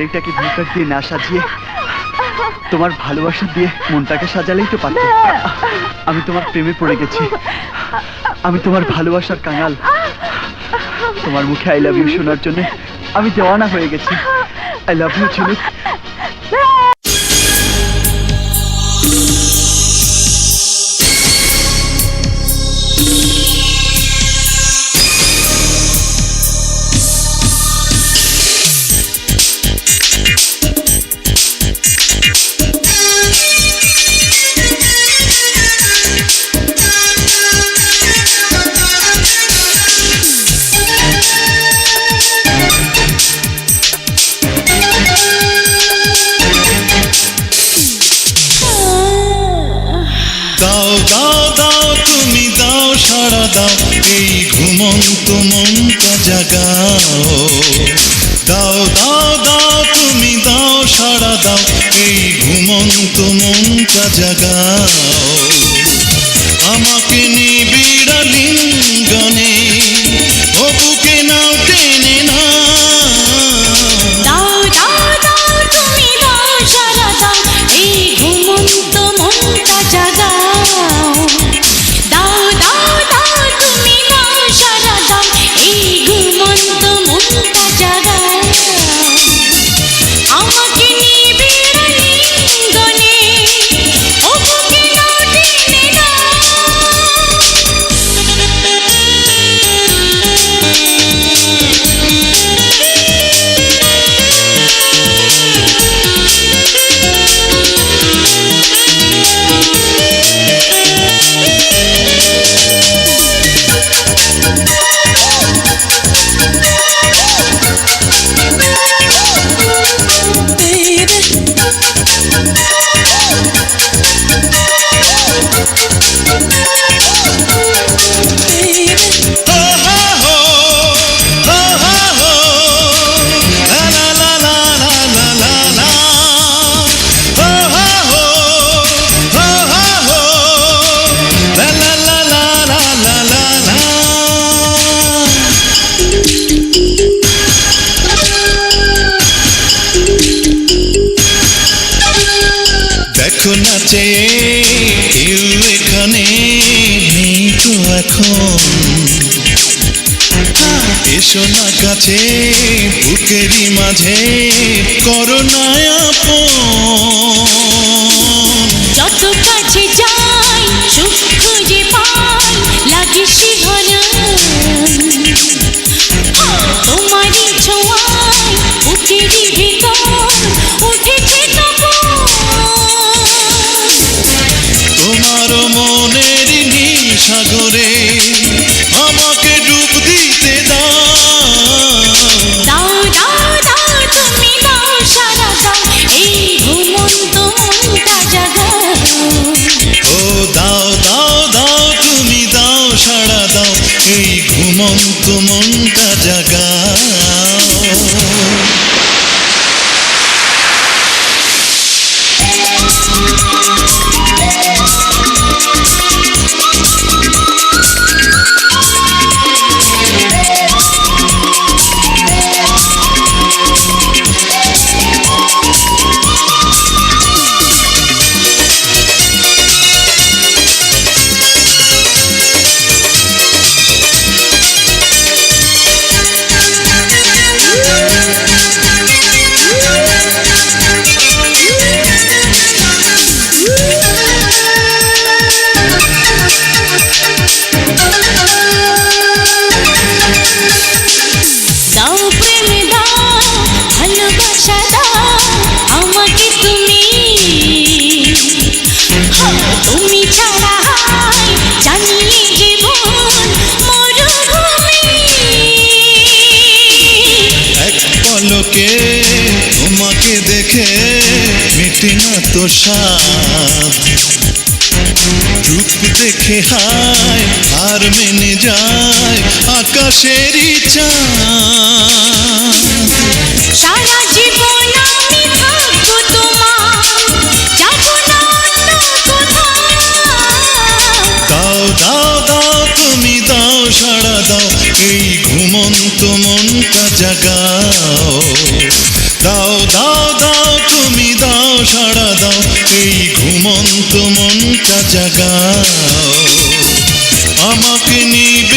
বাড়িটাকে ভিতর দিয়ে না সাজিয়ে তোমার ভালোবাসা দিয়ে মনটাকে সাজালেই তো পারতে। আমি তোমার প্রেমে পড়ে গেছি, আমি তোমার ভালোবাসার কাঙাল। তোমার মুখে আই লাভ ইউ শোনার জন্য আমি দেওয়ানা হয়ে গেছি। আই লাভ ইউ ঝিনুক। সাড়া দাও এই ঘুমন্ত মনটা জাগাও। দাও দাও দাও তুমি দাও সাড়া দাও এই ঘুমন্ত মনটা জাগাও। আমাকে নিবিড় লিঙ্গনে ও বুকে নাও টেনে না। দাও দাও দাও তুমি দাও সাড়া দাও এই ঘুমন্ত মনটা জাগাও। দাও দাও দাও তুমি দাও সাড়া দাও এই ঘুমন্ত মনটা জাগাও। আমাকে নিবিড় লিঙ্গনে ও বুকে নাও টেনে নাও। দেখো নাচে কেউ এখানে নেই তো এখন। এসো না কাছে বুকেরই মাঝে করো না আপন। যত কাছে যাই সুখ খুঁজে পাই লাগে শিহরণ। তোমারই ছোঁয়ায় বুকেরই ভিতর উঠেছে তোমার মনের নিসাগরে আমাকে ডুব দিতে দাও। দাও দাও দাও তুমি দাও সাড়া দাও এই ঘুমন্ত মনটা জাগাও। ও দাও দাও দাও তুমি দাও সাড়া দাও এই ঘুমন্ত মনটা জাগাও। তোমাকে দেখে মেটে না তো স্বাদ। রূপ দেখে হায় আর মেনে যায় আকাশেরই চাঁদ। সারা জীবন আমি থাকবো তোমার, যাবো না অন্য কোথাও। দাও দাও দাও তুমি দাও সাড়া দাও এই ঘুমন্ত মনটা জাগাও। দাও দাও সাড়া দাও এই ঘুমন্ত মনটা জাগাও আমাকে নিবে